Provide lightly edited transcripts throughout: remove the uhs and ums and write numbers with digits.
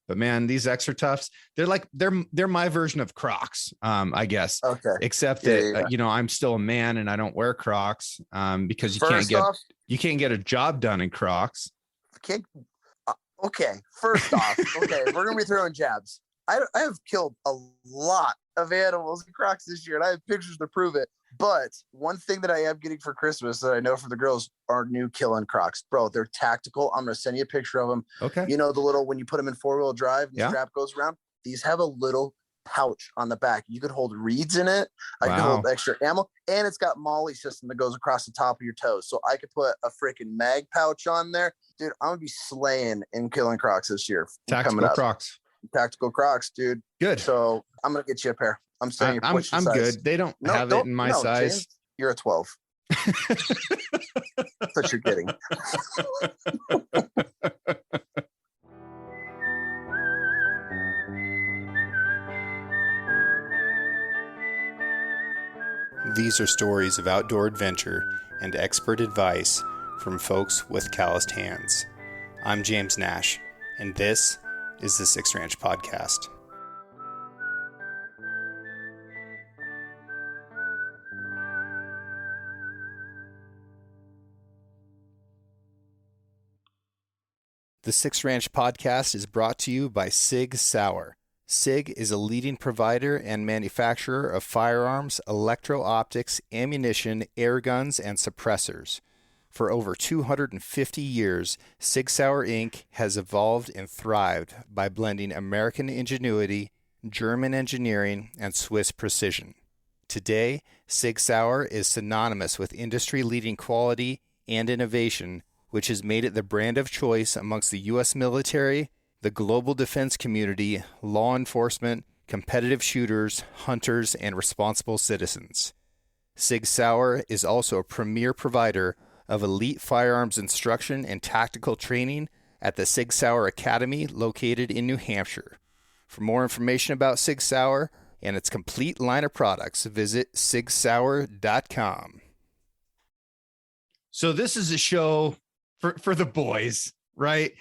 But man, these extra toughs, they're my version of Crocs, I guess. Okay. Except that I'm still a man and I don't wear Crocs because you can't get a job done in Crocs. Okay. First off, we're gonna be throwing jabs. I have killed a lot of animals in Crocs this year, and I have pictures to prove it. But one thing that I am getting for Christmas that I know for the girls are new killing Crocs. Bro, they're tactical. I'm going to send you a picture of them. Okay. You know, the little, when you put them in 4-wheel drive, the strap goes around. These have a little pouch on the back. You could hold reeds in it. I could hold extra ammo. And it's got MOLLE system that goes across the top of your toes. So I could put a freaking mag pouch on there. Dude, I'm going to be slaying and killing Crocs this year. Tactical Crocs. Tactical Crocs, dude. Good. So I'm going to get you a pair. I'm saying I'm good. They don't have it in my size. James, you're a 12. That's what you're getting. These are stories of outdoor adventure and expert advice from folks with calloused hands. I'm James Nash, and this is the Six Ranch Podcast. The Six Ranch Podcast is brought to you by Sig Sauer. Sig is a leading provider and manufacturer of firearms, electro-optics, ammunition, air guns, and suppressors. For over 250 years, Sig Sauer Inc. has evolved and thrived by blending American ingenuity, German engineering, and Swiss precision. Today, Sig Sauer is synonymous with industry-leading quality and innovation, which has made it the brand of choice amongst the U.S. military, the global defense community, law enforcement, competitive shooters, hunters, and responsible citizens. Sig Sauer is also a premier provider of elite firearms instruction and tactical training at the Sig Sauer Academy located in New Hampshire. For more information about Sig Sauer and its complete line of products, visit sigsauer.com. So this is a show for the boys, right?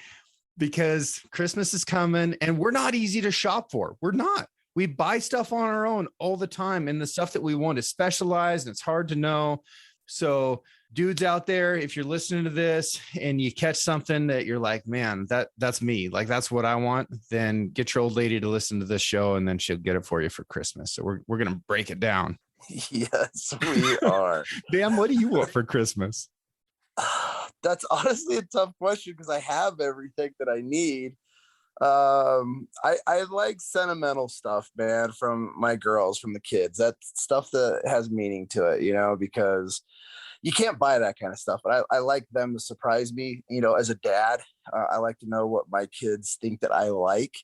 Because Christmas is coming and we're not easy to shop for. We're not. We buy stuff on our own all the time, and the stuff that we want is specialized and it's hard to know. So dudes out there, if you're listening to this and you catch something that you're like, man, that's me, like that's what I want, then get your old lady to listen to this show and then she'll get it for you for Christmas. So we're going to break it down. Yes, we are. Dan, what do you want for Christmas? That's honestly a tough question because I have everything that I need. I like sentimental stuff, man, from my girls, from the kids. That's stuff that has meaning to it, you know, because you can't buy that kind of stuff. But I like them to surprise me, you know, as a dad. I like to know what my kids think that I like.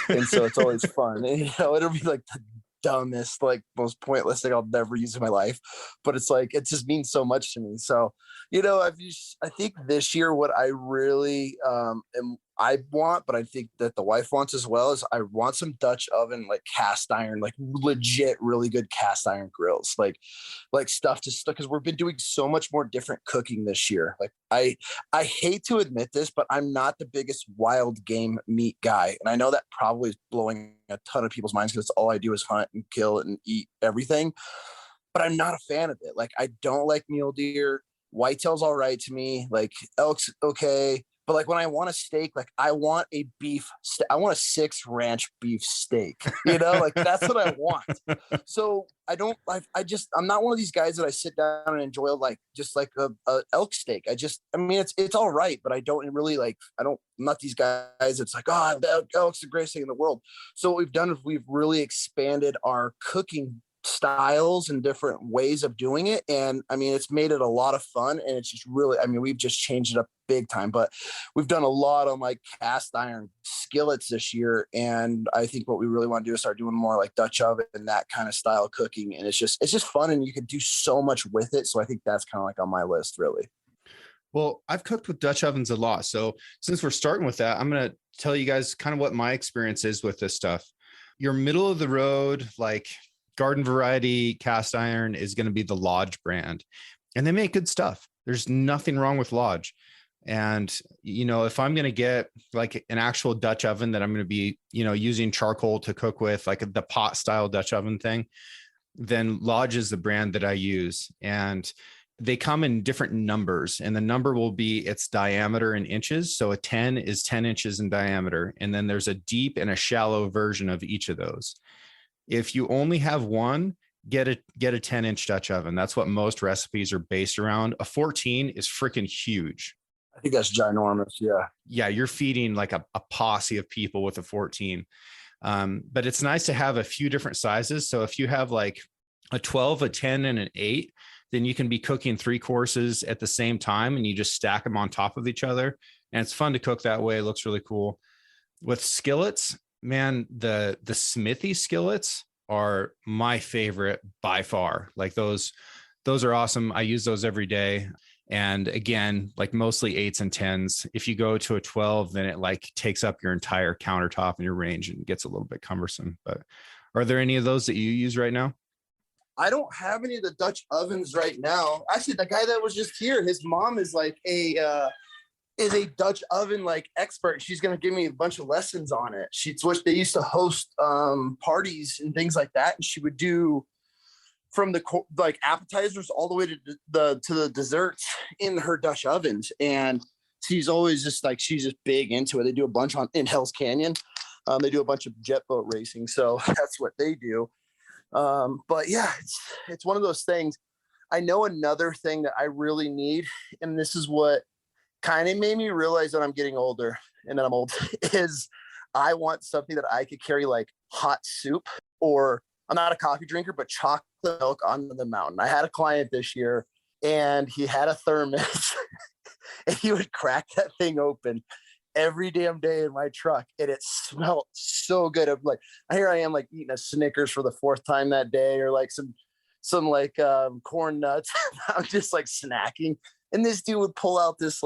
And so it's always fun. And, you know, it'll be like the dumbest, like most pointless thing I'll never use in my life, but it's like it just means so much to me. So, you know, I think this year what I really I want, but I think that the wife wants as well, is I want some Dutch oven, like cast iron, like legit really good cast iron grills, like stuff to stuff, because we've been doing so much more different cooking this year. Like I hate to admit this, but I'm not the biggest wild game meat guy, and I know that probably is blowing a ton of people's minds because all I do is hunt and kill and eat everything, but I'm not a fan of it. Like I don't like mule deer. Whitetail's all right to me. Like elk's okay. But like when I want a steak, like I want a I want a 6 ranch beef steak, you know, like that's what I want. So I'm not one of these guys that I sit down and enjoy like just like a elk steak. I mean, it's all right, but I don't really like, I'm not these guys. It's like, oh, elk's the greatest thing in the world. So what we've done is we've really expanded our cooking styles and different ways of doing it, and I mean it's made it a lot of fun, and it's just really, I mean, we've just changed it up big time. But we've done a lot on like cast iron skillets this year, and I think what we really want to do is start doing more like Dutch oven and that kind of style cooking, and it's just fun, and you can do so much with it. So I think that's kind of like on my list, really. Well, I've cooked with Dutch ovens a lot, so since we're starting with that, I'm going to tell you guys kind of what my experience is with this stuff. Your middle of the road, like garden variety cast iron, is going to be the Lodge brand, and they make good stuff. There's nothing wrong with Lodge. And, if I'm going to get like an actual Dutch oven that I'm going to be, using charcoal to cook with, like the pot style Dutch oven thing, then Lodge is the brand that I use. And they come in different numbers, and the number will be its diameter in inches. So a 10 is 10 inches in diameter. And then there's a deep and a shallow version of each of those. If you only have one, get a 10-inch Dutch oven. That's what most recipes are based around. A 14 is freaking huge. I think that's ginormous. Yeah. Yeah. You're feeding like a posse of people with a 14. But it's nice to have a few different sizes. So if you have like a 12, a 10, and an 8, then you can be cooking 3 courses at the same time, and you just stack them on top of each other. And it's fun to cook that way. It looks really cool. With skillets, man, the Smithy skillets are my favorite by far. Like those are awesome. I use those every day. And again, like mostly 8s and 10s. If you go to a 12, then it like takes up your entire countertop and your range and gets a little bit cumbersome. But are there any of those that you use right now? I don't have any of the Dutch ovens right now. Actually, the guy that was just here, his mom is like a Dutch oven like expert. She's gonna give me a bunch of lessons on it. They used to host parties and things like that, and she would do from the like appetizers all the way to the desserts in her Dutch ovens. And she's always just like, she's just big into it. They do a bunch in Hell's Canyon. They do a bunch of jet boat racing, so that's what they do. But yeah, it's one of those things. I know another thing that I really need, and this is what kind of made me realize that I'm getting older and that I'm old, is I want something that I could carry like hot soup, or I'm not a coffee drinker, but chocolate milk on the mountain. I had a client this year, and he had a thermos and he would crack that thing open every damn day in my truck, and it smelled so good. Of like, here I am like eating a Snickers for the 4th time that day, or like some like corn nuts. I'm just like snacking, and this dude would pull out this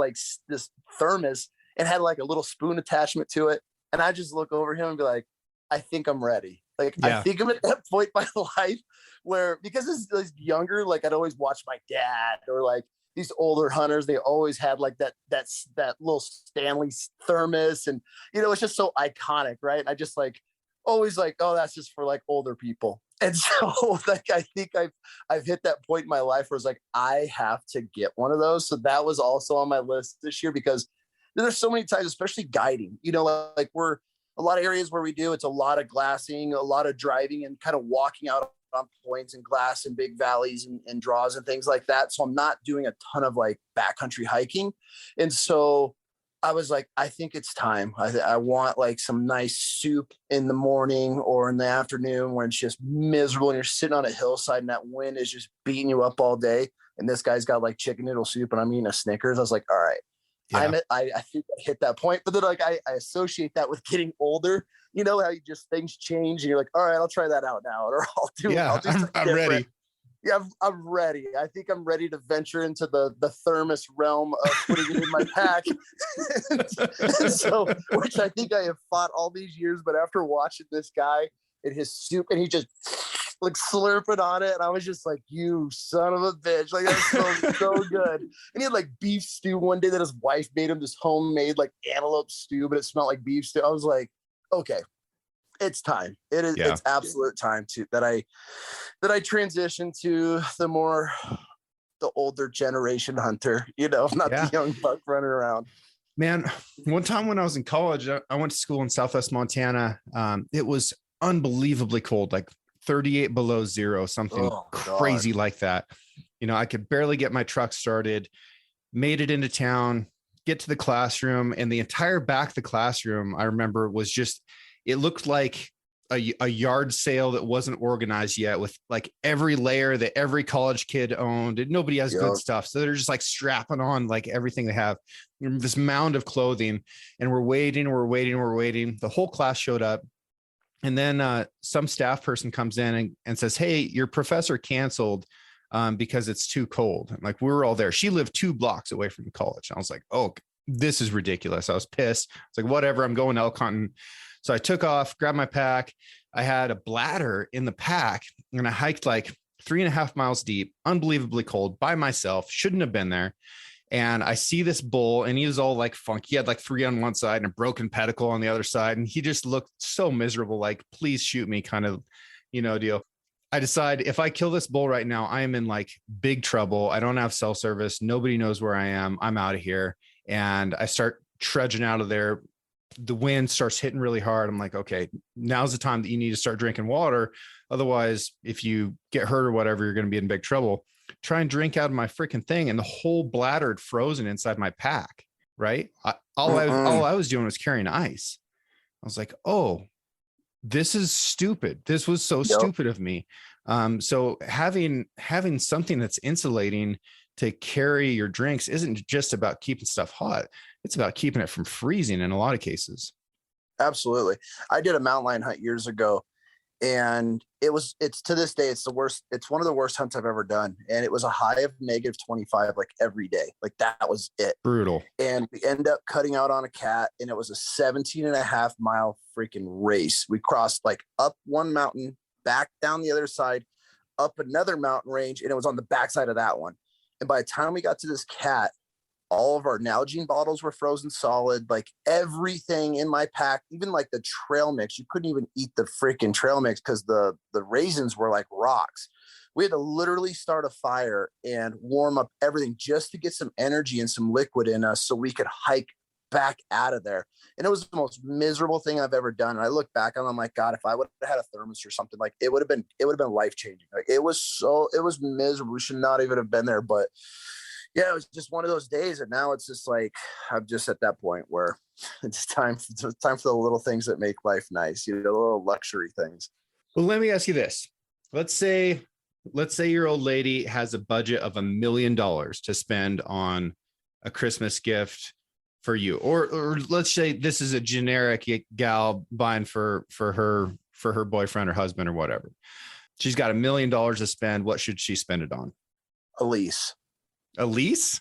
thermos and had like a little spoon attachment to it, and I just look over him and be like, I think I'm ready. Like, yeah. I think I'm at that point in my life where, because as younger, like I'd always watch my dad or like these older hunters, they always had like that little Stanley thermos, and it's just so iconic, right? I just like always like, oh, that's just for like older people. And so like I think I've hit that point in my life where it's like I have to get one of those. So that was also on my list this year, because there's so many times, especially guiding, like we're a lot of areas where we do, it's a lot of glassing, a lot of driving and kind of walking out on points and glass and big valleys and draws and things like that. So I'm not doing a ton of like backcountry hiking. And so I was like, I think it's time. I want like some nice soup in the morning or in the afternoon when it's just miserable and you're sitting on a hillside and that wind is just beating you up all day. And this guy's got like chicken noodle soup and I'm eating a Snickers. I was like, all right. Yeah. I think I hit that point, but then like I associate that with getting older. You know how you just things change and you're like, all right, I'll try that out now, or I'll do. I'm ready. Yeah, I'm ready. I think I'm ready to venture into the thermos realm of putting it in my pack. and so, which I think I have fought all these years, but after watching this guy and his soup, and he just like slurping on it, and I was just like, you son of a bitch. Like, that smells so good. And he had like beef stew one day that his wife made him, this homemade like antelope stew, but it smelled like beef stew. I was like, okay, it's time. It is. Yeah. It's absolute time that I transition to the older generation hunter, not the young buck running around. Man, one time when I was in college, I went to school in Southwest Montana. It was unbelievably cold, like 38 below zero, something crazy like that. I could barely get my truck started, made it into town, get to the classroom, and the entire back of the classroom, I remember, was just, it looked like a yard sale that wasn't organized yet, with like every layer that every college kid owned, and nobody has good stuff. So they're just like strapping on like everything they have, this mound of clothing, and we're waiting. The whole class showed up. And then some staff person comes in and says, hey, your professor canceled because it's too cold. And like, we were all there. She lived 2 blocks away from the college. I was like, oh, this is ridiculous. I was pissed. It's like, whatever, I'm going elk hunting. So I took off, grabbed my pack. I had a bladder in the pack, and I hiked like 3.5 miles deep, unbelievably cold by myself. Shouldn't have been there. And I see this bull, and he was all like funky. He had like 3 on one side and a broken pedicle on the other side. And he just looked so miserable, like, please shoot me kind of, deal. I decide if I kill this bull right now, I am in like big trouble. I don't have cell service. Nobody knows where I am. I'm out of here. And I start trudging out of there. The wind starts hitting really hard. I'm like, okay, now's the time that you need to start drinking water. Otherwise, if you get hurt or whatever, you're going to be in big trouble. Try and drink out of my freaking thing, and the whole bladder had frozen inside my pack. Right. All I was doing was carrying ice. I was like, oh, this is stupid. This was so stupid of me. So having something that's insulating to carry your drinks isn't just about keeping stuff hot. It's about keeping it from freezing in a lot of cases. Absolutely. I did a mountain lion hunt years ago, and it's to this day, it's the worst. It's one of the worst hunts I've ever done. And it was a high of -25, like every day. Like that was it. Brutal. And we end up cutting out on a cat, and it was a 17.5-mile freaking race. We crossed like up one mountain, back down the other side, up another mountain range. And it was on the backside of that one. And by the time we got to this cat, all of our Nalgene bottles were frozen solid, like everything in my pack, even like the trail mix. You couldn't even eat the freaking trail mix because the raisins were like rocks. We had to literally start a fire and warm up everything just to get some energy and some liquid in us so we could hike back out of there. And it was the most miserable thing I've ever done. And I look back and I'm like, God, if I would have had a thermos or something, like it would have been life-changing. Like it was miserable. We should not even have been there. But yeah, it was just one of those days. And now it's just like, I'm just at that point where it's time for the little things that make life nice, the little luxury things. Well, let me ask you this. Let's say your old lady has a budget of $1 million to spend on a Christmas gift for you, or let's say this is a generic gal buying for her boyfriend or husband or whatever. She's got $1 million to spend. What should she spend it on? A lease. A lease?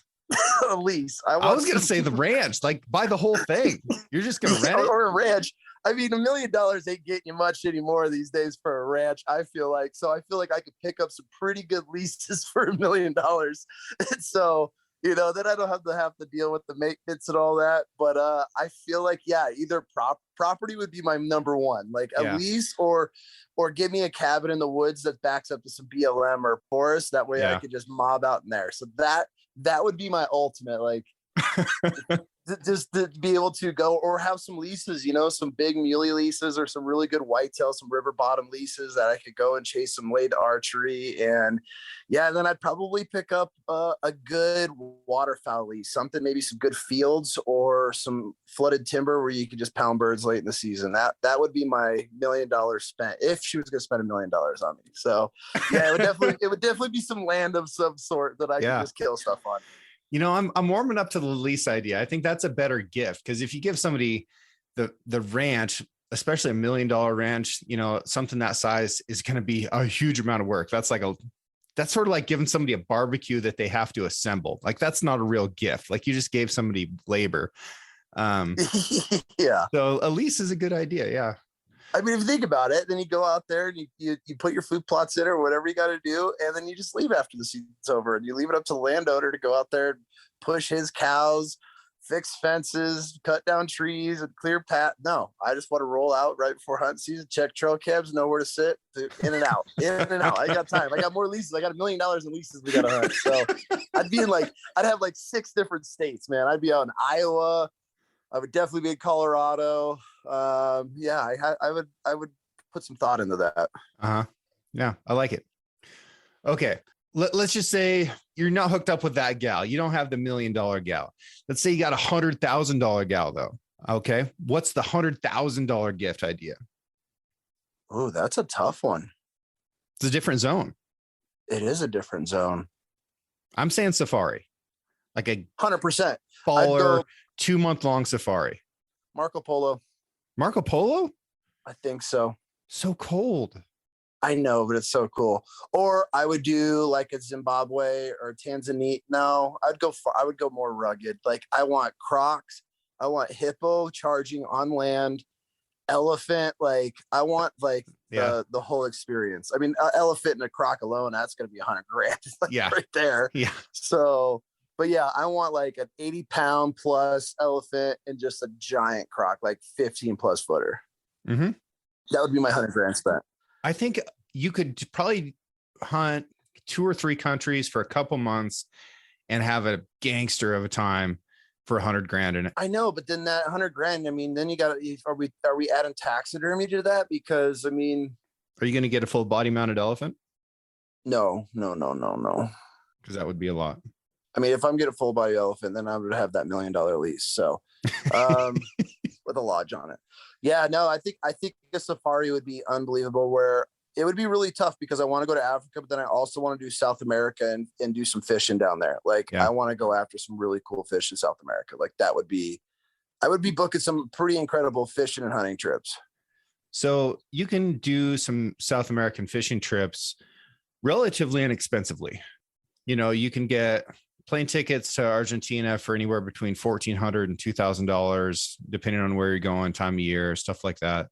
A lease. I was going to say the ranch, like buy the whole thing. You're just going to rent it? Or a ranch. I mean, $1 million ain't getting you much anymore these days for a ranch. I feel like I could pick up some pretty good leases for $1 million. And so, then I don't have to deal with the maintenance and all that. But I feel like, either property would be my number one, like a lease or give me a cabin in the woods that backs up to some BLM or forest. That way I could just mob out in there. So that would be my ultimate, like just to be able to go or have some leases, some big muley leases or some really good whitetail, some river bottom leases that I could go and chase some late archery. And then I'd probably pick up a good waterfowl lease, something, maybe some good fields or some flooded timber where you could just pound birds late in the season. That would be my $1 million spent if she was going to spend $1 million on me. So it would definitely be some land of some sort that I could just kill stuff on. I'm warming up to the lease idea. I think that's a better gift, because if you give somebody the ranch, especially $1 million ranch, something that size is going to be a huge amount of work. That's sort of like giving somebody a barbecue that they have to assemble. Like that's not a real gift. Like you just gave somebody labor. Yeah. So a lease is a good idea. Yeah. I mean, if you think about it, then you go out there and you put your food plots in or whatever you got to do. And then you just leave after the season's over, and you leave it up to the landowner to go out there and push his cows, fix fences, cut down trees, and clear path. No, I just want to roll out right before hunt season, check trail cabs, know where to sit, in and out. I got time. I got more leases. I got $1 million in leases we got to hunt. So I'd have like 6 different states, man. I'd be out in Iowa. I would definitely be in Colorado. I would put some thought into that. Yeah, I like it. Okay. Let's just say you're not hooked up with that gal. You don't have the $1 million gal. Let's say you got $100,000 gal though. Okay. What's the $100,000 gift idea? Oh, that's a tough one. It's a different zone. It is a different zone. I'm saying safari, like a 100% baller 2-month-long safari. Marco Polo. Marco Polo? I think so. So cold. I know, but it's so cool. Or I would do like a Zimbabwe or Tanzania. No, I would go more rugged. Like I want crocs. I want hippo charging on land, elephant. Like I want like the whole experience. I mean, elephant and a croc alone, that's going to be $100,000 right there. Yeah. So, But yeah, I want like an 80-pound plus elephant and just a giant croc, like 15 plus footer. Mm-hmm. That would be my 100 grand spent. I think you could probably hunt 2 or 3 countries for a couple months and have a gangster of a time for 100 grand in it. I know, but then that 100 grand, I mean, then you got to, are we adding taxidermy to that? Because I mean, are you going to get a full body mounted elephant? No. Because that would be a lot. I mean, if I'm getting a full body elephant, then I would have that $1 million lease. So, with a lodge on it. Yeah, no, I think a safari would be unbelievable, where it would be really tough because I want to go to Africa, but then I also want to do South America and do some fishing down there. Like I want to go after some really cool fish in South America. Like I would be booking some pretty incredible fishing and hunting trips. So you can do some South American fishing trips relatively inexpensively. You know, you can get plane tickets to Argentina for anywhere between $1,400 and $2,000, depending on where you're going, time of year, stuff like that.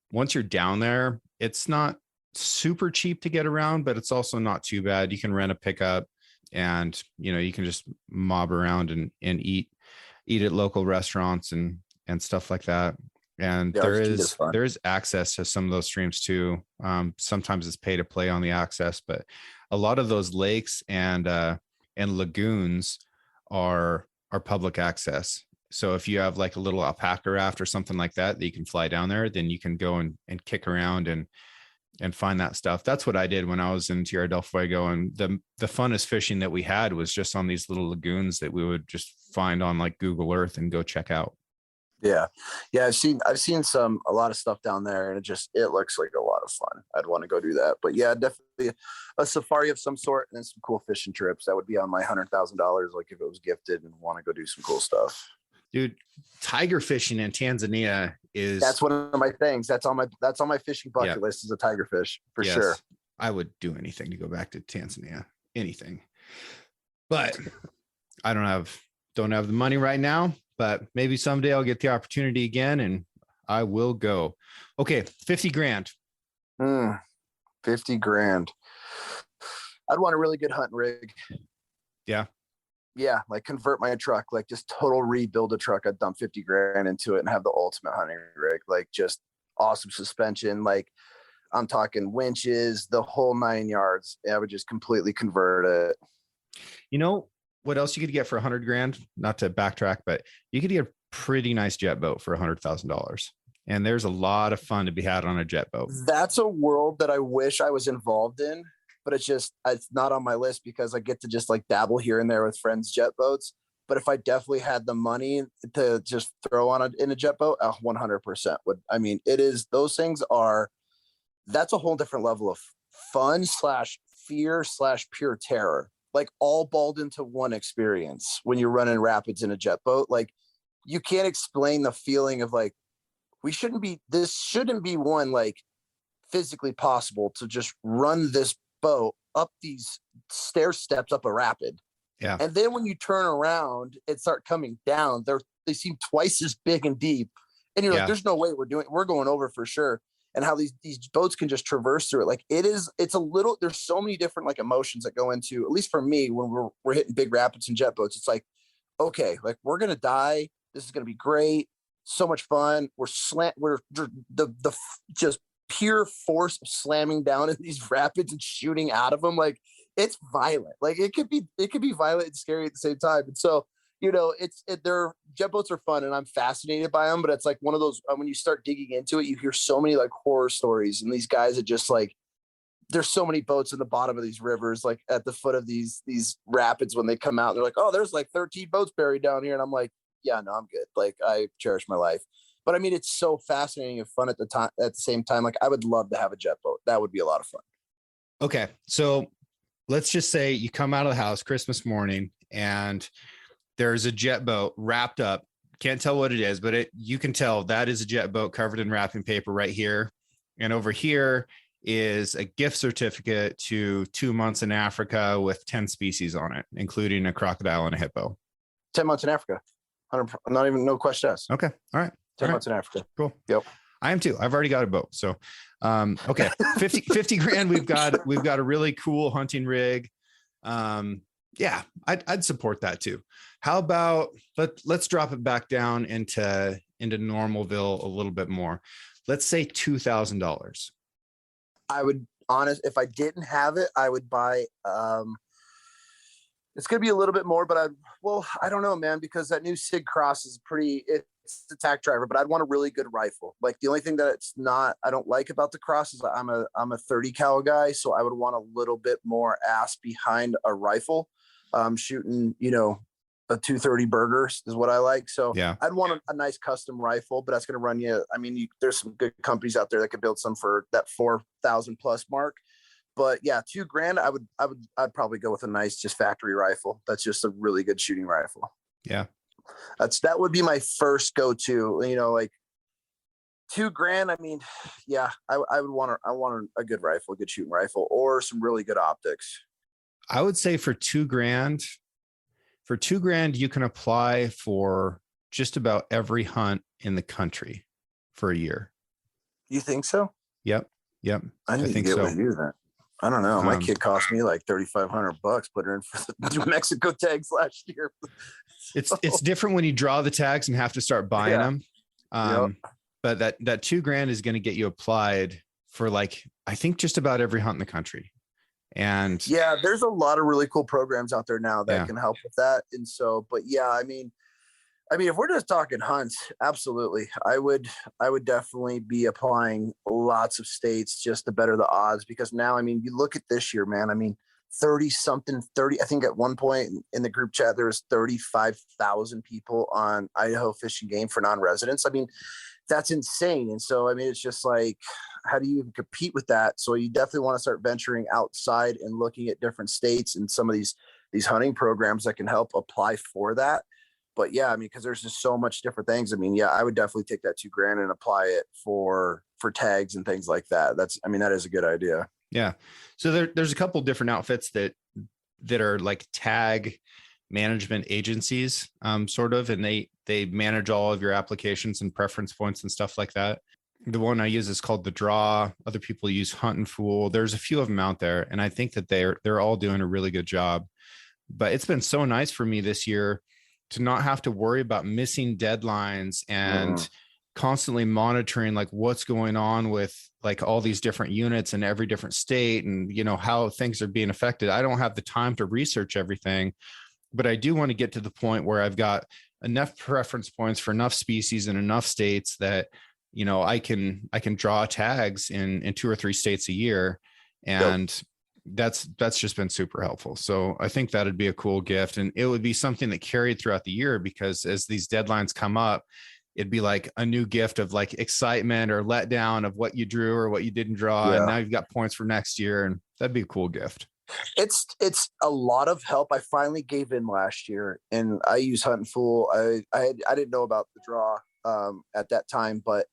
Once you're down there, it's not super cheap to get around, but it's also not too bad. You can rent a pickup and, you know, you can just mob around and eat at local restaurants and stuff like that. And there is access to some of those streams too. Sometimes it's pay to play on the access, but a lot of those lakes and lagoons are public access. So if you have like a little alpaca raft or something like that you can fly down there, then you can go and kick around and find that stuff. That's what I did when I was in Tierra del Fuego. And the funnest fishing that we had was just on these little lagoons that we would just find on like Google Earth and go check out. Yeah. I've seen a lot of stuff down there, and it looks like a lot of fun. I'd want to go do that. But yeah, definitely a safari of some sort and then some cool fishing trips. That would be on my $100,000. Like if it was gifted and want to go do some cool stuff. Dude, tiger fishing in Tanzania that's one of my things. That's on my fishing bucket list is a tiger fish for sure. I would do anything to go back to Tanzania, anything, but I don't have the money right now, but maybe someday I'll get the opportunity again and I will go. Okay. 50 grand. 50 grand. I'd want a really good hunting rig. Yeah, like convert my truck, like just total rebuild a truck. I'd dump 50 grand into it and have the ultimate hunting rig, like just awesome suspension. Like I'm talking winches, the whole 9 yards. I would just completely convert it. You know what else you could get for 100 grand? Not to backtrack, but you could get a pretty nice jet boat for $100,000. And there's a lot of fun to be had on a jet boat. That's a world that I wish I was involved in. But it's not on my list because I get to just like dabble here and there with friends' jet boats. But if I definitely had the money to just throw on in a jet boat, 100% would. I mean, those things that's a whole different level of fun / fear / pure terror, like all balled into one experience when you're running rapids in a jet boat. Like you can't explain the feeling of like, this shouldn't be one like physically possible to just run this boat up these stair steps up a rapid. Yeah. And then when you turn around and start coming down, they seem twice as big and deep. And you're like, there's no way we're going over for sure. And how these boats can just traverse through it. Like it's a little, there's so many different like emotions that go into, at least for me, when we're hitting big rapids and jet boats, it's like, okay, like we're going to die. This is going to be great. So much fun. We're the just pure force of slamming down in these rapids and shooting out of them. Like it's violent. Like it could be violent and scary at the same time. And so, you know, their jet boats are fun and I'm fascinated by them, but it's like one of those, when you start digging into it, you hear so many like horror stories and these guys are just like, there's so many boats in the bottom of these rivers, like at the foot of these rapids when they come out, they're like, oh, there's like 13 boats buried down here. And I'm like, yeah, no, I'm good. Like I cherish my life. But I mean, it's so fascinating and fun at the same time. Like I would love to have a jet boat. That would be a lot of fun. Okay. So let's just say you come out of the house Christmas morning and there's a jet boat wrapped up. Can't tell what it is, but you can tell that is a jet boat covered in wrapping paper right here. And over here is a gift certificate to 2 months in Africa with 10 species on it, including a crocodile and a hippo. 10 months in Africa. Not even no question asked. Okay. All right. 10 months in Africa. Cool. Yep. I am too. I've already got a boat. So, okay. 50 grand. We've got a really cool hunting rig. Yeah, I'd support that too. How about let's drop it back down into Normalville a little bit more. Let's say $2,000. I would if I didn't have it, I would buy it's gonna be a little bit more, but I don't know, man, because that new Sig Cross is it's the tack driver, but I'd want a really good rifle. Like the only thing that I don't like about the Cross is I'm a 30 cal guy, so I would want a little bit more ass behind a rifle. Shooting, a 230 burger is what I like. So yeah, I'd want a nice custom rifle, but that's going to run you. I mean, there's some good companies out there that can build some for that 4,000 plus mark. But yeah, $2,000, I'd probably go with a nice just factory rifle. That's just a really good shooting rifle. Yeah. That would be my first go-to, like $2,000. I mean, yeah, I want a good rifle, a good shooting rifle, or some really good optics. I would say for $2,000, you can apply for just about every hunt in the country for a year. You think so? Yep. I need to get with you then. I don't know. My kid cost me like $3,500. Put her in for the New Mexico tags last year. It's different when you draw the tags and have to start buying them. But that $2,000 is going to get you applied for I think just about every hunt in the country. And yeah, there's a lot of really cool programs out there now that can help with that. And so, but yeah, I mean, if we're just talking hunts, absolutely. I would definitely be applying lots of states just to better the odds, because now, you look at this year, man, 30, I think at one point in the group chat, there was 35,000 people on Idaho Fish and Game for non-residents. That's insane. And so, it's just like, how do you even compete with that? So you definitely want to start venturing outside and looking at different states and some of these hunting programs that can help apply for that. But yeah, because there's just so much different things. Yeah, I would definitely take that $2,000 and apply it for tags and things like that. That is a good idea. Yeah. So there's a couple different outfits that are like tag management agencies, sort of, and they manage all of your applications and preference points and stuff like that. The one I use is called The Draw. Other people use Hunt and Fool. There's a few of them out there, and I think that they're all doing a really good job. But it's been so nice for me this year to not have to worry about missing deadlines and constantly monitoring what's going on with all these different units in every different state and how things are being affected. I don't have the time to research everything, but I do want to get to the point where I've got enough preference points for enough species in enough states that I can draw tags in 2 or 3 states a year. And that's just been super helpful. So I think that'd be a cool gift, and it would be something that carried throughout the year, because as these deadlines come up, it'd be like a new gift of excitement or letdown of what you drew or what you didn't draw. And now you've got points for next year, and that'd be a cool gift. It's a lot of help. I finally gave in last year, and I use Hunt and Fool. I didn't know about the draw at that time, but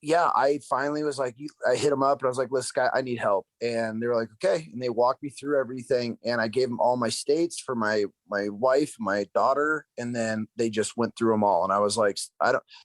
yeah, I finally was like, I hit them up and I was like, listen, guy, I need help. And they were like, okay. And they walked me through everything. And I gave them all my states for my wife, my daughter. And then they just went through them all. And I was like,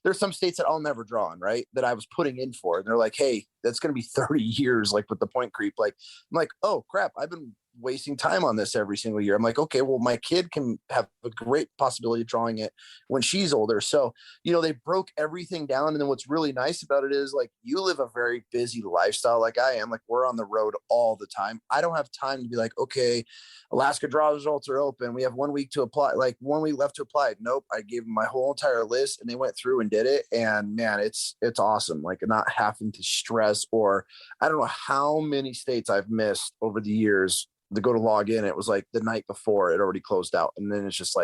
there's some states that I'll never draw in, right, that I was putting in for. And they're like, hey, that's going to be 30 years, with the point creep. I'm like, oh crap, I've been wasting time on this every single year. I'm like, okay, well, my kid can have a great possibility of drawing it when she's older. So, they broke everything down. And then what's really nice about it is you live a very busy lifestyle like I am. We're on the road all the time. I don't have time to be like, okay, Alaska draw results are open. We have 1 week to apply, 1 week left to apply. Nope. I gave them my whole entire list and they went through and did it. And man, it's awesome. Not having to stress, or I don't know how many states I've missed over the years to go to log in. It was the night before it already closed out. And then it's just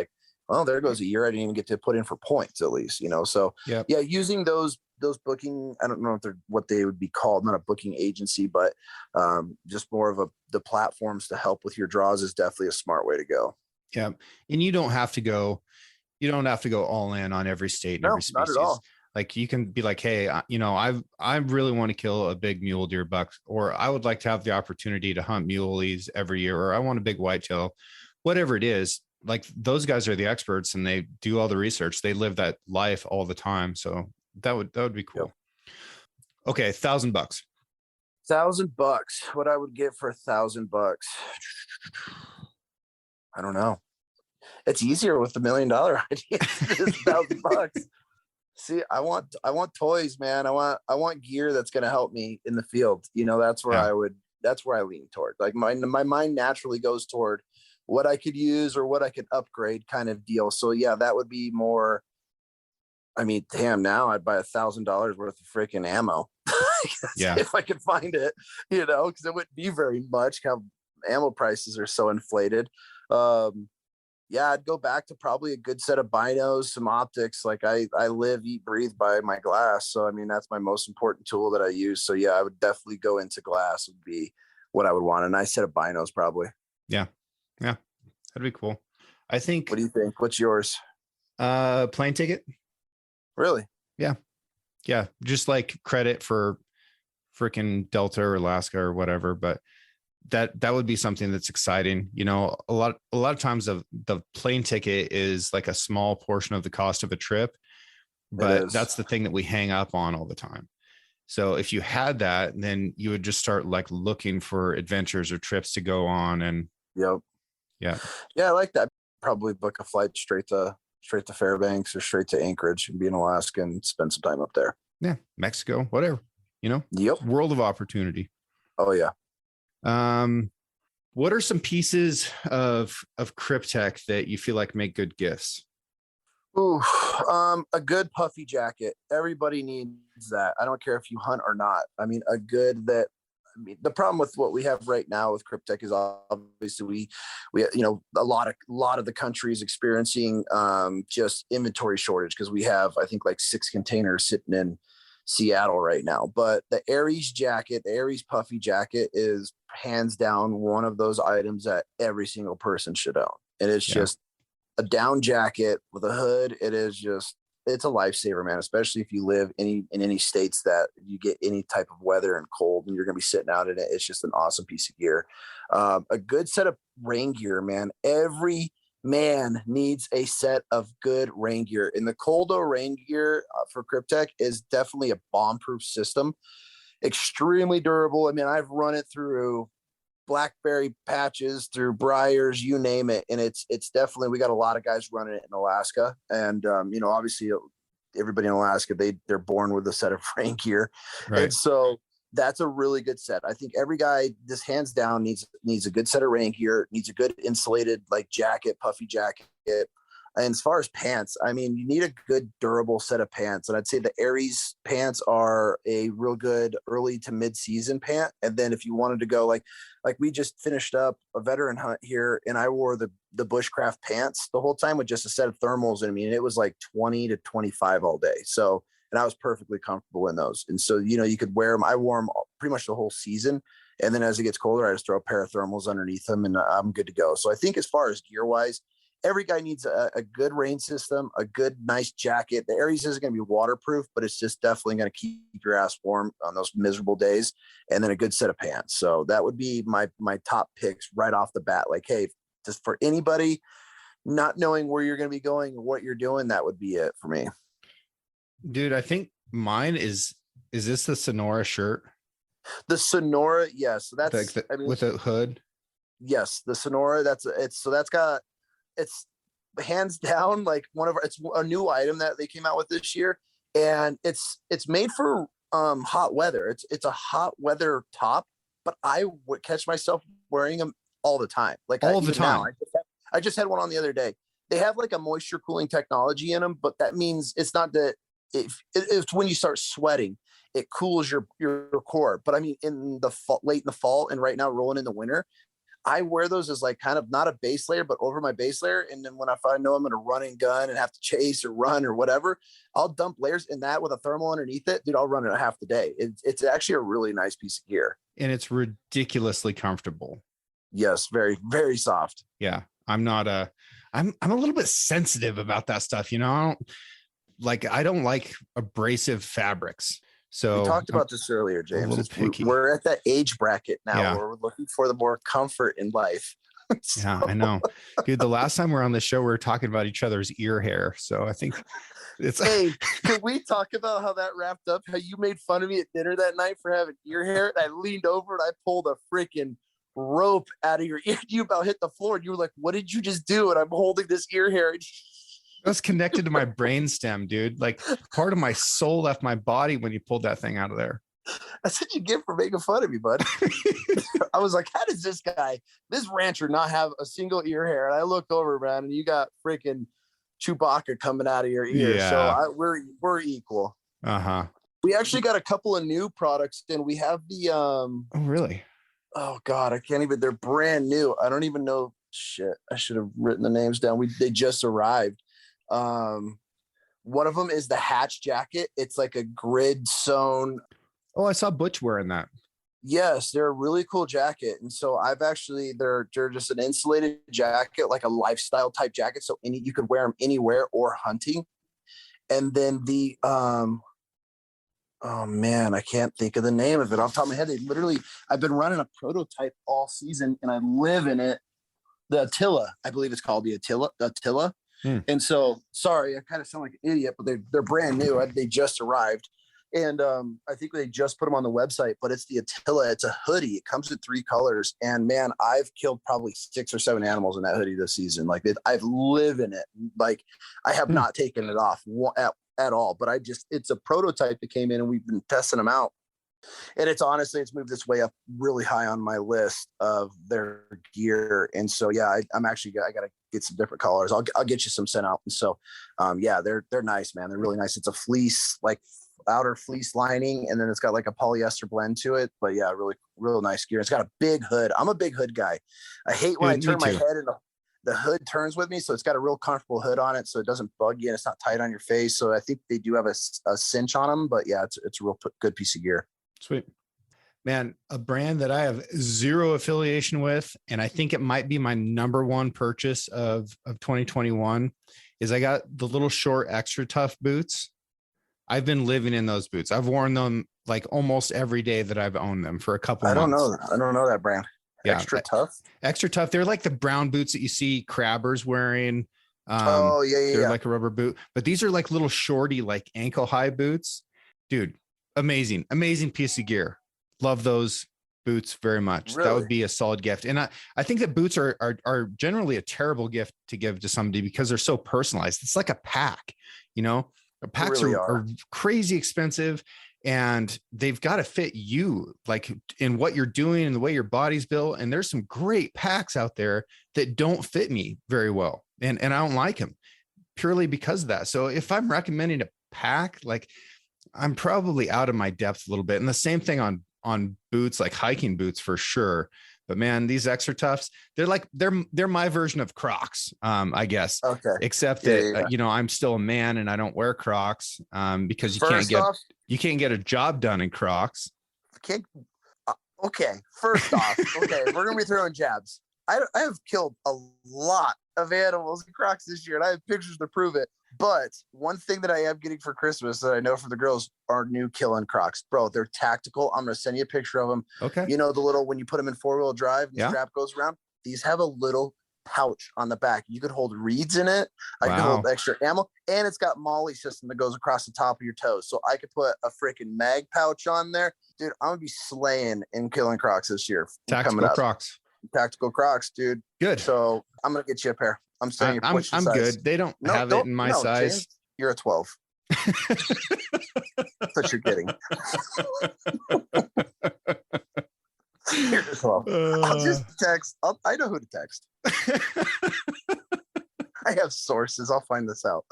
well, there goes a year. I didn't even get to put in for points at least, So yeah, using those booking, I don't know if they're what they would be called, not a booking agency, but just more of the platforms to help with your draws is definitely a smart way to go. Yeah. And you don't have to go all in on every state and every species. Not at all. You can be like, hey, I really want to kill a big mule deer buck, or I would like to have the opportunity to hunt muleys every year, or I want a big whitetail, whatever it is. Those guys are the experts and they do all the research. They live that life all the time. So that would be cool. Yep. Okay. $1,000. $1,000. What I would get for $1,000. I don't know. It's easier with the $1 million idea. It's $1,000. See, I want toys, man. I want gear that's going to help me in the field. You know, that's where I lean toward. Like my mind naturally goes toward what I could use or what I could upgrade kind of deal. So yeah, that would be more. I mean, damn, now I'd buy $1,000 worth of freaking ammo. Yeah. If I could find it, you know, because it wouldn't be very much. How ammo prices are so inflated. Yeah, I'd go back to probably a good set of binos, some optics. Like I live, eat, breathe by my glass. So, I mean, that's my most important tool that I use. So yeah, I would definitely go into glass would be what I would want. A nice set of binos probably. Yeah. Yeah. That'd be cool. I think. What do you think? What's yours? Plane ticket. Really? Yeah. Yeah. Just like credit for freaking Delta or Alaska or whatever. But that would be something that's exciting. You know, a lot of times the plane ticket is like a small portion of the cost of a trip, but that's the thing that we hang up on all the time. So if you had that, then you would just start like looking for adventures or trips to go on. And yep. Yeah. Yeah. I like that. Probably book a flight straight to Fairbanks or straight to Anchorage and be in Alaska and spend some time up there. Yeah. Mexico, whatever, you know, yep. World of opportunity. Oh yeah. What are some pieces of Kryptek that you feel like make good gifts? Ooh, a good puffy jacket. Everybody needs that. I don't care if you hunt or not. I mean, the problem with what we have right now with Kryptek is obviously we you know, a lot of the country is experiencing just inventory shortage because we have, I think, like 6 containers sitting in Seattle right now. But the Aries jacket, the Aries puffy jacket is hands down one of those items that every single person should own. And it's just a down jacket with a hood. It's a lifesaver, man, especially if you live in any states that you get any type of weather and cold and you're going to be sitting out in it. It's just an awesome piece of gear. A good set of rain gear, man. Every man needs a set of good rain gear. And the Coldo rain gear for Kryptek is definitely a bomb-proof system. Extremely durable. I mean, I've run it through blackberry patches, through briars, you name it. And it's definitely, we got a lot of guys running it in Alaska. And, you know, obviously everybody in Alaska, they're born with a set of rain gear. Right. And so that's a really good set. I think every guy, this hands down, needs a good set of rain gear, needs a good insulated like jacket, puffy jacket. And as far as pants, I mean, you need a good durable set of pants. And I'd say the Aries pants are a real good early to mid-season pant. And then if you wanted to go like we just finished up a veteran hunt here and I wore the bushcraft pants the whole time with just a set of thermals. And I mean, it was like 20 to 25 all day. So, and I was perfectly comfortable in those. And so, you know, you could wear them. I wore them pretty much the whole season. And then as it gets colder, I just throw a pair of thermals underneath them and I'm good to go. So I think as far as gear wise, every guy needs a good rain system, a good, nice jacket. The Aries isn't going to be waterproof, but it's just definitely going to keep your ass warm on those miserable days. And then a good set of pants. So that would be my top picks right off the bat. Like, hey, just for anybody not knowing where you're going to be going or what you're doing, that would be it for me. Dude, I think mine is this the Sonora shirt? The Sonora, yes. So that's like with a hood. Yes, the Sonora. It's hands down like it's a new item that they came out with this year, and it's made for hot weather. It's a hot weather top, but I would catch myself wearing them all the time. Like all the time. Now, I just had one on the other day. They have like a moisture cooling technology in them, but that means it's not that it's when you start sweating, it cools your core. But I mean, in the late in the fall and right now rolling in the winter, I wear those as like kind of not a base layer, but over my base layer. And then if I know I'm going to run and gun and have to chase or run or whatever, I'll dump layers in that with a thermal underneath it. Dude, I'll run it half the day. It's actually a really nice piece of gear. And it's ridiculously comfortable. Yes. Very, very soft. Yeah. I'm a little bit sensitive about that stuff. You know, I don't like abrasive fabrics. So we talked about this earlier, James. We're at that age bracket now where we're looking for the more comfort in life. Yeah, I know. Dude, the last time we were on the show, we were talking about each other's ear hair. So I think it's hey, can we talk about how that wrapped up? How you made fun of me at dinner that night for having ear hair? And I leaned over and I pulled a freaking rope out of your ear. You about hit the floor and you were like, what did you just do? And I'm holding this ear hair. It was connected to my brainstem, dude. Like part of my soul left my body when you pulled that thing out of there. That's what you get for making fun of me, bud. I was like, how does this rancher not have a single ear hair? And I looked over, man, and you got freaking Chewbacca coming out of your ear. Yeah. So we're equal. Uh-huh. We actually got a couple of new products, and we have the Oh, really? oh God, I can't even, they're brand new. I don't even know. Shit, I should have written the names down. They just arrived. One of them is the Hatch jacket. It's like a grid sewn. Oh, I saw Butch wearing that. Yes, they're a really cool jacket. And so they're just an insulated jacket, like a lifestyle type jacket. So you could wear them anywhere or hunting. And then the oh man, I can't think of the name of it off the top of my head. I've been running a prototype all season and I live in it. The Attila, I believe it's called the Attila. And so, sorry, I kind of sound like an idiot, but they're brand new. They just arrived. And I think they just put them on the website, but it's the Attila. It's a hoodie. It comes in 3 colors. And man, I've killed probably 6 or 7 animals in that hoodie this season. Like I've lived in it. Like I have not taken it off at all, but it's a prototype that came in and we've been testing them out. And it's moved this way up really high on my list of their gear. And so, yeah, I got to get some different colors. I'll get you some sent out. And so, yeah, they're nice, man. They're really nice. It's a fleece, like outer fleece lining. And then it's got like a polyester blend to it, but yeah, really, real nice gear. It's got a big hood. I'm a big hood guy. I hate when I turn my head and the hood turns with me. So it's got a real comfortable hood on it. So it doesn't bug you and it's not tight on your face. So I think they do have a cinch on them, but yeah, it's a real good piece of gear. Sweet. Man, a brand that I have zero affiliation with, and I think it might be my number one purchase of 2021, is I got the little short extra tough boots. I've been living in those boots. I've worn them like almost every day that I've owned them for a couple months. I don't know that brand. Yeah. Extra tough. Extra tough. They're like the brown boots that you see crabbers wearing. They're like a rubber boot, but these are like little shorty, like ankle high boots. Dude, amazing piece of gear. Love those boots very much. Really? That would be a solid gift. And I think that boots are generally a terrible gift to give to somebody because they're so personalized. It's like a pack, packs really are crazy expensive and they've got to fit you like in what you're doing and the way your body's built. And there's some great packs out there that don't fit me very well. And I don't like them purely because of that. So if I'm recommending a pack, like I'm probably out of my depth a little bit. And the same thing on boots, like hiking boots for sure. But man, these extra toughs, they're my version of Crocs, I guess. Okay. Except that, I'm still a man and I don't wear Crocs because you can't get a job done in Crocs. Okay. First off, we're going to be throwing jabs. I have killed a lot of animals in Crocs this year and I have pictures to prove it. But one thing that I am getting for Christmas that I know for the girls are new Killing Crocs. Bro, they're tactical. I'm going to send you a picture of them. Okay. The little, when you put them in 4-wheel drive, the strap goes around. These have a little pouch on the back. You could hold reeds in it. I could hold extra ammo. And it's got MOLLE system that goes across the top of your toes. So I could put a freaking mag pouch on there. Dude, I'm going to be slaying in Killing Crocs this year. Tactical Crocs. Tactical Crocs, dude. Good. So I'm going to get you a pair. I'm saying I'm good. They don't have it in my size. James, you're a 12. That's what you're getting. You're a 12. I'll just text. I know who to text. I have sources. I'll find this out.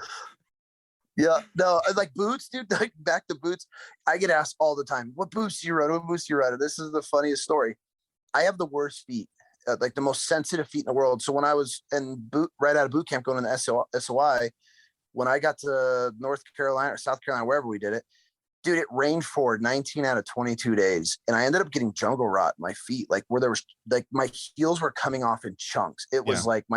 Yeah, no, like boots, dude. Like back to boots. I get asked all the time, "What boots do you run? What boots do you run?" This is the funniest story. I have the worst feet. Like the most sensitive feet in the world. So when I was right out of boot camp going to the SOI, when I got to North Carolina or South Carolina, wherever we did it, dude, it rained for 19 out of 22 days. And I ended up getting jungle rot in my feet, like where there was like my heels were coming off in chunks. It was like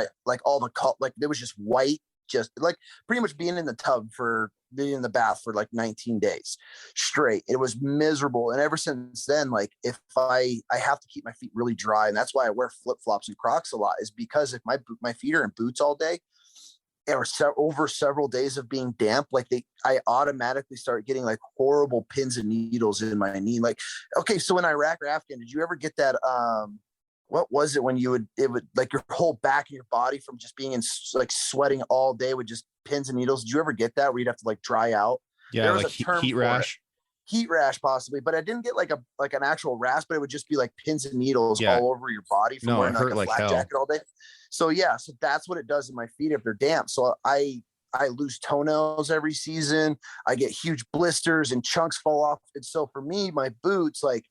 all the like it was just white, just like pretty much being in the tub for being in the bath for like 19 days straight. It was miserable. And ever since then, like if I have to keep my feet really dry, and that's why I wear flip-flops and Crocs a lot, is because if my feet are in boots all day or over several days of being damp, like I automatically start getting like horrible pins and needles in my knee. Like, okay, so in Iraq or Afghan, did you ever get that what was it when it would like your whole back of your body from just being in like sweating all day with just pins and needles. Did you ever get that where you'd have to like dry out? Yeah, There was like a term heat for rash. heat rash possibly, but I didn't get like an actual rash, but it would just be like pins and needles Yeah. all over your body from No, wearing it like hurt a like flat hell. jacket all day. So yeah, so that's what it does in my feet if they're damp. So I lose toenails every season. I get huge blisters and chunks fall off. And so for me, my boots, like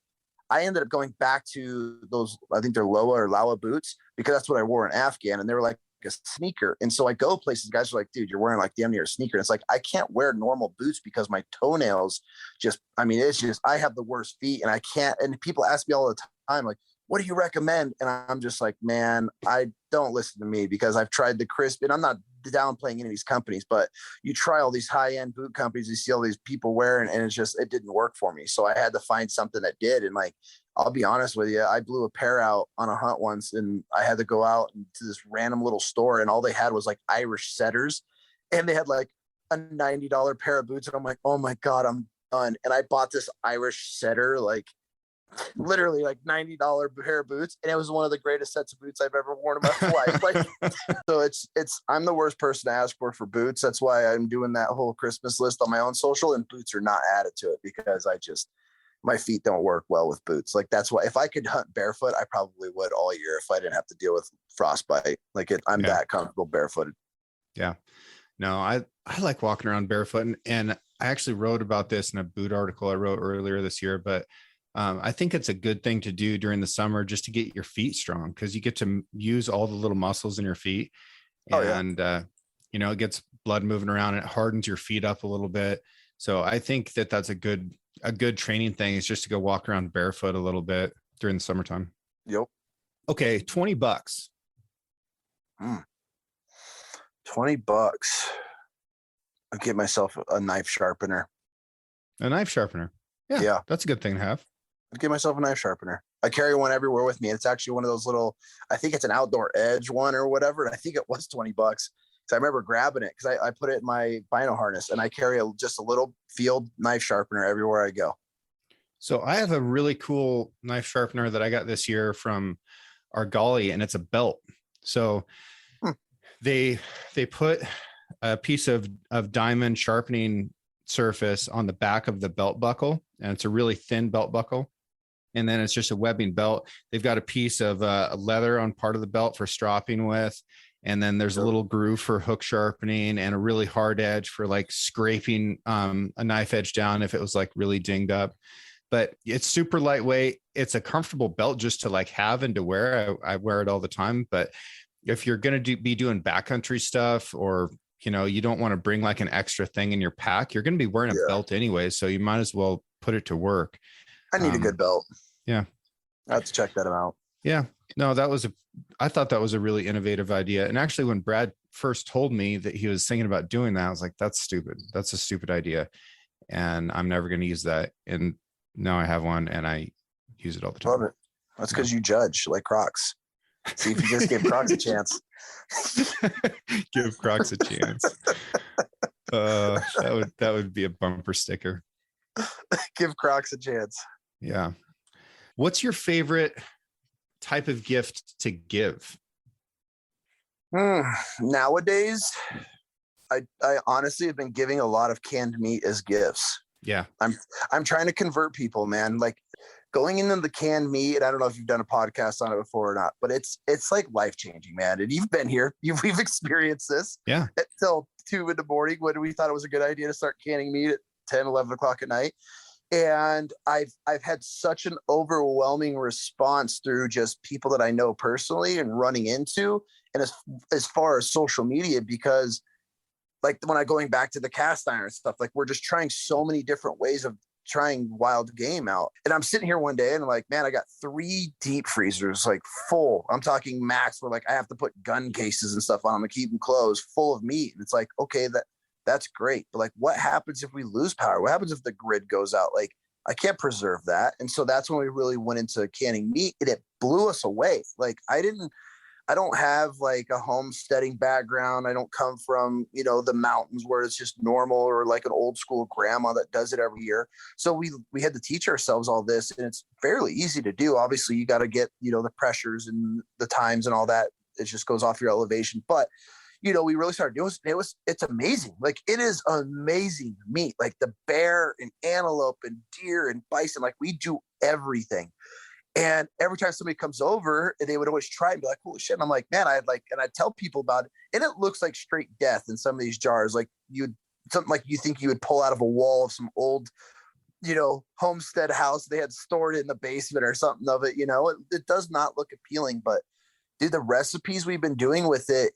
I ended up going back to those, I think they're Loa boots, because that's what I wore in Afghan, and they were like a sneaker. And so I go places, guys are like, dude, you're wearing like damn near a sneaker. And it's like, I can't wear normal boots because my toenails just, I mean, it's just, I have the worst feet and I can't. And people ask me all the time, like, what do you recommend? And I'm just like, man, I don't listen to me, because I've tried the crisp, and I'm not downplaying any of these companies, but you try all these high-end boot companies, you see all these people wearing, and it didn't work for me. So I had to find something that did. And like, I'll be honest with you, I blew a pair out on a hunt once, and I had to go out to this random little store, and all they had was like Irish setters, and they had like a $90 pair of boots. And I'm like, oh my God, I'm done. And I bought this Irish setter, like literally like $90 pair of boots, and it was one of the greatest sets of boots I've ever worn in my life. Like, so it's I'm the worst person to ask for boots. That's why I'm doing that whole Christmas list on my own social, and boots are not added to it, because my feet don't work well with boots. Like, that's why if I could hunt barefoot, I probably would all year if I didn't have to deal with frostbite. Like I'm that comfortable barefooted. Yeah. No, I like walking around barefoot, and I actually wrote about this in a boot article I wrote earlier this year, but I think it's a good thing to do during the summer just to get your feet strong, because you get to use all the little muscles in your feet, and it gets blood moving around, and it hardens your feet up a little bit. So I think that's a good training thing, is just to go walk around barefoot a little bit during the summertime. Yep. Okay, $20. $20. I'll get myself a knife sharpener. A knife sharpener. Yeah. That's a good thing to have. I'll get myself a knife sharpener. I carry one everywhere with me. It's actually one of those little, I think it's an Outdoor Edge one or whatever. And I think it was $20. So I remember grabbing it, because I put it in my bino harness, and I carry just a little field knife sharpener everywhere I go. So I have a really cool knife sharpener that I got this year from Argali, and it's a belt. So they put a piece of diamond sharpening surface on the back of the belt buckle, and it's a really thin belt buckle, and then it's just a webbing belt. They've got a piece of leather on part of the belt for stropping with, and then there's a little groove for hook sharpening, and a really hard edge for like scraping a knife edge down if it was like really dinged up. But it's super lightweight. It's a comfortable belt just to like have and to wear. I wear it all the time. But if you're going to be doing backcountry stuff, or you don't want to bring like an extra thing in your pack, you're going to be wearing a belt anyway, so you might as well put it to work. I need a good belt. Yeah. I have to check that out. Yeah. No, I thought that was a really innovative idea. And actually, when Brad first told me that he was thinking about doing that, I was like, that's stupid. That's a stupid idea. And I'm never going to use that. And now I have one, and I use it all the time. Love it. That's because you judge like Crocs. See if you just give Crocs a chance. Give Crocs a chance. That would be a bumper sticker. Give Crocs a chance. Yeah. What's your favorite type of gift to give? Nowadays, I honestly have been giving a lot of canned meat as gifts. Yeah. I'm trying to convert people, man. Like going into the canned meat, and I don't know if you've done a podcast on it before or not, but it's like life-changing, man. And you've been here. We've experienced this. Yeah. Until 2 a.m. when we thought it was a good idea to start canning meat at 10, 11 o'clock at night. And I've had such an overwhelming response through just people that I know personally and running into, and as far as social media, because like when going back to the cast iron stuff, like we're just trying so many different ways of trying wild game out. And I'm sitting here one day and I'm like, man, I got 3 deep freezers, like full. I'm talking max, where like I have to put gun cases and stuff on them and keep them closed, full of meat. And it's like, okay, that's great. But like, what happens if we lose power? What happens if the grid goes out? Like, I can't preserve that. And so that's when we really went into canning meat, and it blew us away. Like I don't have like a homesteading background. I don't come from, the mountains where it's just normal, or like an old school grandma that does it every year. So we had to teach ourselves all this, and it's fairly easy to do. Obviously, you got to get, the pressures and the times and all that. It just goes off your elevation. But, we really started doing it. It's amazing. Like, it is amazing meat, like the bear and antelope and deer and bison. Like, we do everything. And every time somebody comes over, they would always try and be like, holy shit. And I'm like, man, and I'd tell people about it. And it looks like straight death in some of these jars. Like, something like you think you would pull out of a wall of some old, homestead house they had stored in the basement or something of it. It does not look appealing, but dude, the recipes we've been doing with it,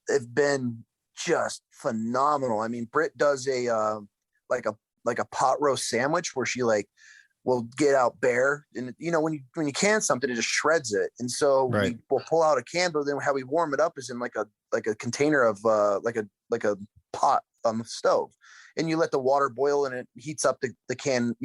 have been just phenomenal. I mean, Britt does like a pot roast sandwich where she will get out bear, and when you can something, it just shreds it. And so Right. we'll pull out a can, but then how we warm it up is in like a container of like a pot on the stove, and you let the water boil and it heats up the can,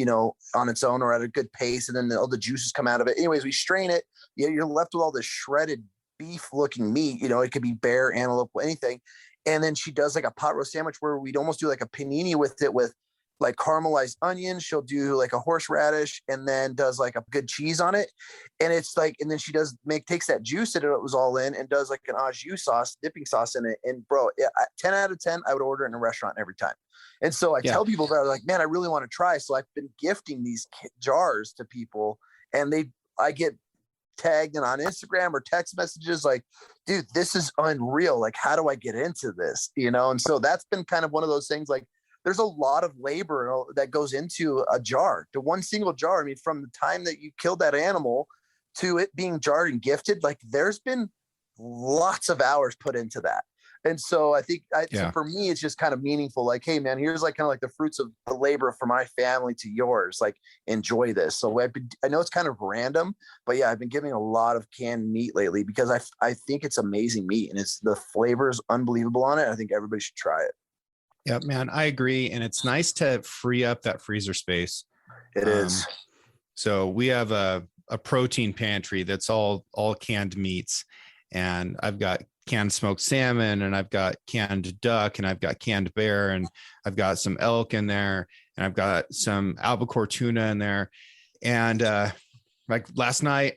on its own or at a good pace. And then all the juices come out of it. Anyways, we strain it. You're left with all this shredded beef looking meat. It could be bear, antelope, anything. And then she does like a pot roast sandwich where we'd almost do like a panini with it, with like caramelized onions. She'll do like a horseradish and then does like a good cheese on it. And it's like, and then she takes that juice that it was all in and does like an au jus sauce, dipping sauce in it. And bro, 10 out of 10, I would order it in a restaurant every time. And so I tell people that are like, man, I really want to try. So I've been gifting these jars to people, and I get tagged and on Instagram or text messages like, dude, this is unreal. Like, how do I get into this? And so that's been kind of one of those things. Like, there's a lot of labor that goes into a jar, to one single jar. I mean, from the time that you killed that animal to it being jarred and gifted, like, there's been lots of hours put into that. And so I think so for me, it's just kind of meaningful. Like, hey man, here's like kind of like the fruits of the labor from my family to yours. Like, enjoy this. So I know it's kind of random, but yeah, I've been giving a lot of canned meat lately because I think it's amazing meat, and the flavor is unbelievable on it. I think everybody should try it. Yeah, man, I agree. And it's nice to free up that freezer space. It is. So we have a protein pantry that's all canned meats. And I've got canned smoked salmon, and I've got canned duck, and I've got canned bear, and I've got some elk in there, and I've got some albacore tuna in there. And like last night,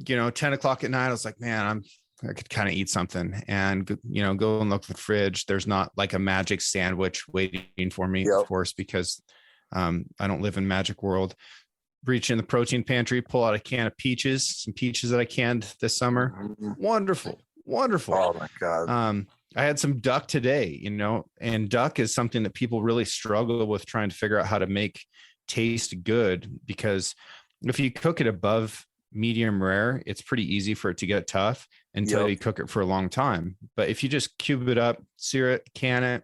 10 o'clock at night, I was like, man, I could kind of eat something, and go and look at the fridge. There's not like a magic sandwich waiting for me, of course, because I don't live in magic world. Reach in the protein pantry, pull out a can of some peaches that I canned this summer. Mm-hmm. Wonderful. Oh my God. I had some duck today, and duck is something that people really struggle with trying to figure out how to make taste good, because if you cook it above medium rare, it's pretty easy for it to get tough until you cook it for a long time. But if you just cube it up, sear it, can it,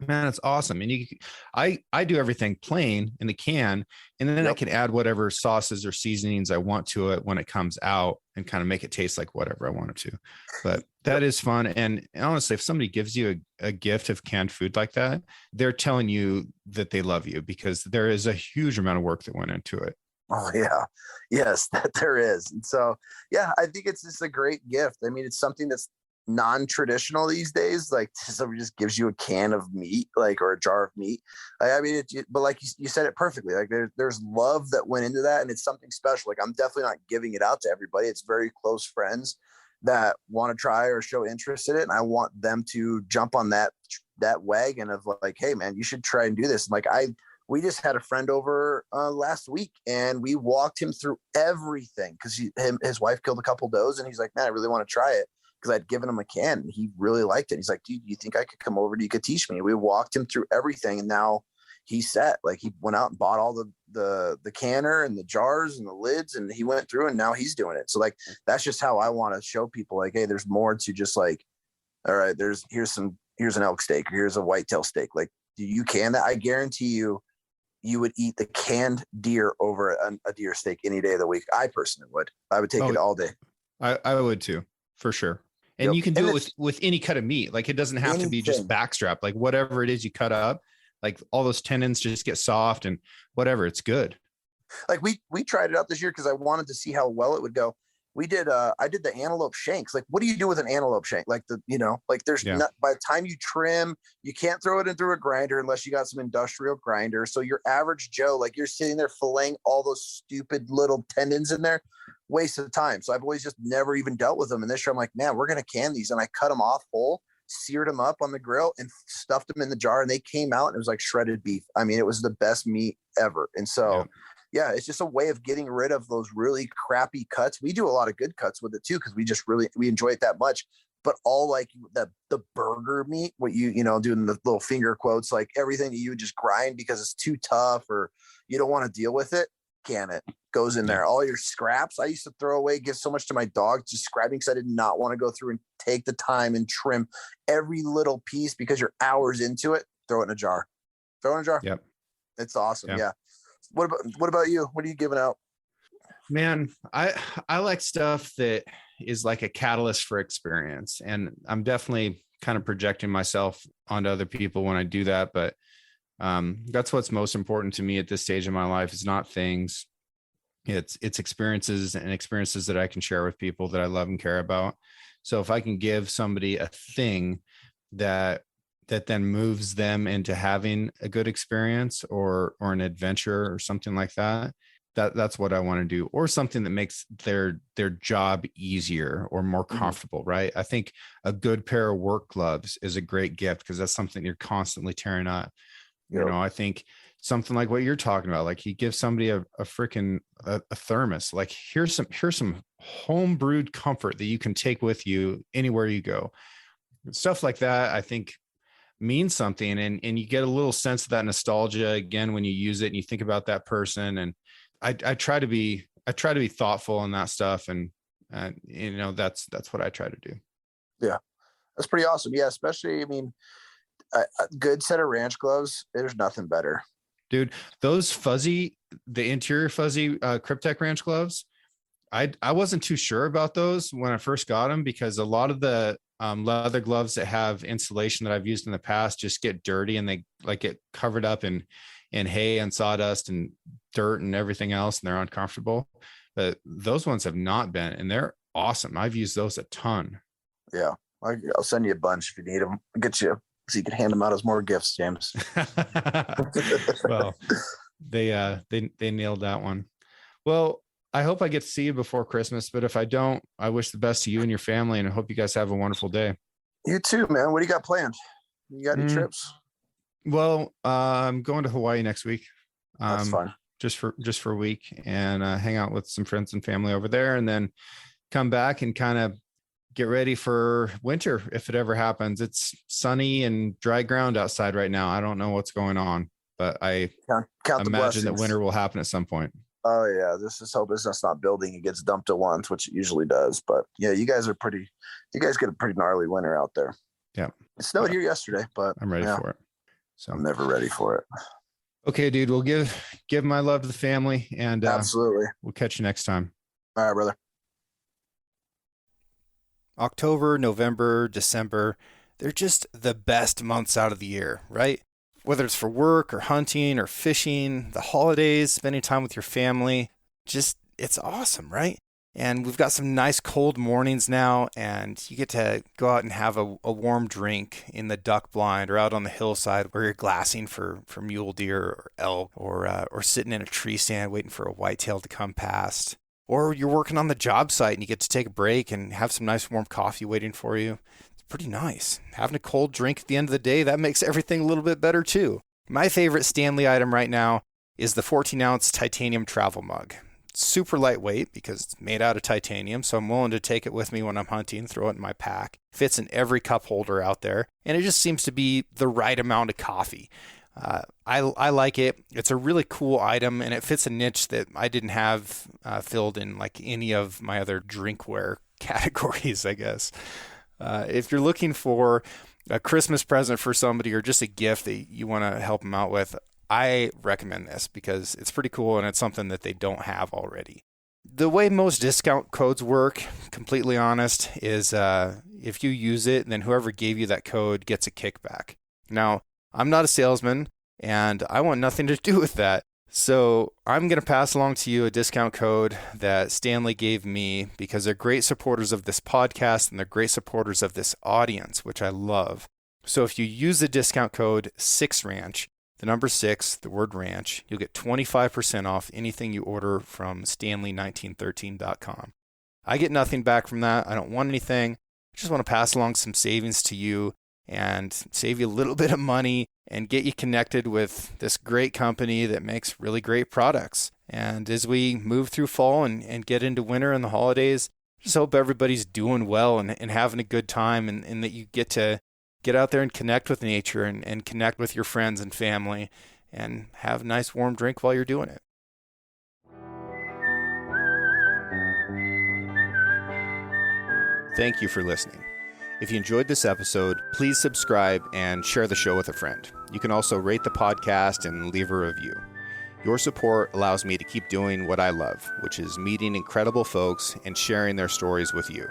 man, it's awesome. And I do everything plain in the can, and then I can add whatever sauces or seasonings I want to it when it comes out, and kind of make it taste like whatever I want it to. But that is fun. And honestly, if somebody gives you a gift of canned food like that, they're telling you that they love you, because there is a huge amount of work that went into it. Oh yeah. Yes, that there is. And so, yeah, I think it's just a great gift. I mean, it's something that's non-traditional these days. Like, somebody just gives you a can of meat, like, or a jar of meat. I mean, but like you said it perfectly. Like, there's love that went into that, and it's something special. Like, I'm definitely not giving it out to everybody. It's very close friends that want to try or show interest in it, and I want them to jump on that wagon of like, hey man, you should try and do this. And like, we just had a friend over last week, and we walked him through everything, because his wife killed a couple does, and he's like, man, I really want to try it, because I'd given him a can and he really liked it. He's like, dude, you think I could come over? You could teach me. We walked him through everything, and now he's set. Like, he went out and bought all the canner and the jars and the lids, and he went through, and now he's doing it. So like, that's just how I want to show people, like, hey, there's more to just like, all right, here's an elk steak, or here's a whitetail steak. Like, do you can that? I guarantee you would eat the canned deer over a deer steak any day of the week. I personally would. I would take it all day. I would too, for sure. And you can do it with any cut of meat. Like, it doesn't have to be just backstrap. Like, whatever it is you cut up, like, all those tendons just get soft and whatever, it's good. Like, we tried it out this year because I wanted to see how well it would go. We did I did the antelope shanks. Like, what do you do with an antelope shank? Like there's Yeah. not, by the time you trim, you can't throw it in through a grinder unless you got some industrial grinder. So your average Joe, like, you're sitting there filleting all those stupid little tendons in there, waste of time. So I've always just never even dealt with them. And this year I'm like, man, we're gonna can these. And I cut them off whole, seared them up on the grill, and stuffed them in the jar, and they came out and it was like shredded beef. I mean, it was the best meat ever. And so yeah, it's just a way of getting rid of those really crappy cuts. We do a lot of good cuts with it too, because we enjoy it that much. But all like the burger meat, what doing the little finger quotes, like everything that you would just grind because it's too tough or you don't want to deal with it, can it goes in there. All your scraps I used to throw away, give so much to my dog, just scrapping, because I did not want to go through and take the time and trim every little piece because you're hours into it. Throw it in a jar. Yep. It's awesome. Yeah. What about you? What are you giving out? Man, I like stuff that is like a catalyst for experience. And I'm definitely kind of projecting myself onto other people when I do that. But that's what's most important to me at this stage of my life. Is not things. It's experiences, and experiences that I can share with people that I love and care about. So if I can give somebody a thing that then moves them into having a good experience or an adventure or something like that, that's what I want to do, or something that makes their job easier or more comfortable, right? I think a good pair of work gloves is a great gift, because that's something you're constantly tearing up. Yep. I think something like what you're talking about, like you give somebody a freaking thermos, like here's some home brewed comfort that you can take with you anywhere you go. Stuff like that, I think, means something, and you get a little sense of that nostalgia again when you use it and you think about that person. And I try to be thoughtful in that stuff, and that's what I try to do. Yeah, that's pretty awesome. Yeah, especially, I mean, a good set of ranch gloves, there's nothing better, dude. Those the interior fuzzy Kryptek ranch gloves, I wasn't too sure about those when I first got them, because a lot of the leather gloves that have insulation that I've used in the past just get dirty, and they like get covered up in hay and sawdust and dirt and everything else, and they're uncomfortable. But those ones have not been, and they're awesome. I've used those a ton. Yeah, I'll send you a bunch if you need them. I'll get you so you can hand them out as more gifts, James. Well, they nailed that one. Well, I hope I get to see you before Christmas, but if I don't, I wish the best to you and your family, and I hope you guys have a wonderful day. You too, man. What do you got planned? You got any trips? Well, I'm going to Hawaii next week. That's fun. Just for a week, and hang out with some friends and family over there, and then come back and kind of get ready for winter if it ever happens. It's sunny and dry ground outside right now. I don't know what's going on, but I imagine that winter will happen at some point. Oh yeah, this is hope it's just not building. It gets dumped at once, which it usually does. But yeah, you guys get a pretty gnarly winter out there. Yeah, it snowed here yesterday, but I'm ready for it. So I'm never ready for it. Okay, dude. We'll give my love to the family, and absolutely, we'll catch you next time. All right, brother. October, November, December, they're just the best months out of the year, right? Whether it's for work or hunting or fishing, the holidays, spending time with your family, it's awesome, right? And we've got some nice cold mornings now, and you get to go out and have a warm drink in the duck blind or out on the hillside where you're glassing for mule deer or elk, or sitting in a tree stand waiting for a whitetail to come past. Or you're working on the job site and you get to take a break and have some nice warm coffee waiting for you. It's pretty nice. Having a cold drink at the end of the day, that makes everything a little bit better too. My favorite Stanley item right now is the 14-ounce titanium travel mug. It's super lightweight because it's made out of titanium, so I'm willing to take it with me when I'm hunting, throw it in my pack. Fits in every cup holder out there, and it just seems to be the right amount of coffee. I like it. It's a really cool item, and it fits a niche that I didn't have filled in like any of my other drinkware categories, I guess. If you're looking for a Christmas present for somebody or just a gift that you want to help them out with, I recommend this because it's pretty cool and it's something that they don't have already. The way most discount codes work, completely honest, is if you use it, then whoever gave you that code gets a kickback. Now, I'm not a salesman, and I want nothing to do with that, So I'm going to pass along to you a discount code that Stanley gave me because they're great supporters of this podcast and they're great supporters of this audience, which I love. So if you use the discount code 6ranch, the number 6, the word ranch, you'll get 25% off anything you order from stanley1913.com. I get nothing back from that. I don't want anything. I just want to pass along some savings to you and save you a little bit of money and get you connected with this great company that makes really great products. And as we move through fall and get into winter and the holidays, just hope everybody's doing well and having a good time and that you get to get out there and connect with nature and connect with your friends and family and have a nice warm drink while you're doing it. Thank you for listening. If you enjoyed this episode, please subscribe and share the show with a friend. You can also rate the podcast and leave a review. Your support allows me to keep doing what I love, which is meeting incredible folks and sharing their stories with you.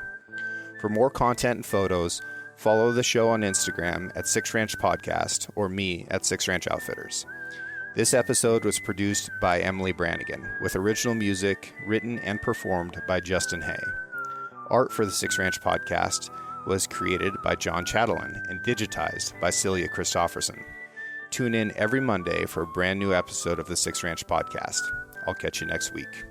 For more content and photos, follow the show on Instagram at 6ranch Podcast or me at 6ranch Outfitters. This episode was produced by Emily Brannigan, with original music written and performed by Justin Hay. Art for the 6ranch Podcast was created by John Chatelain and digitized by Celia Christofferson. Tune in every Monday for a brand new episode of the 6ranch Podcast. I'll catch you next week.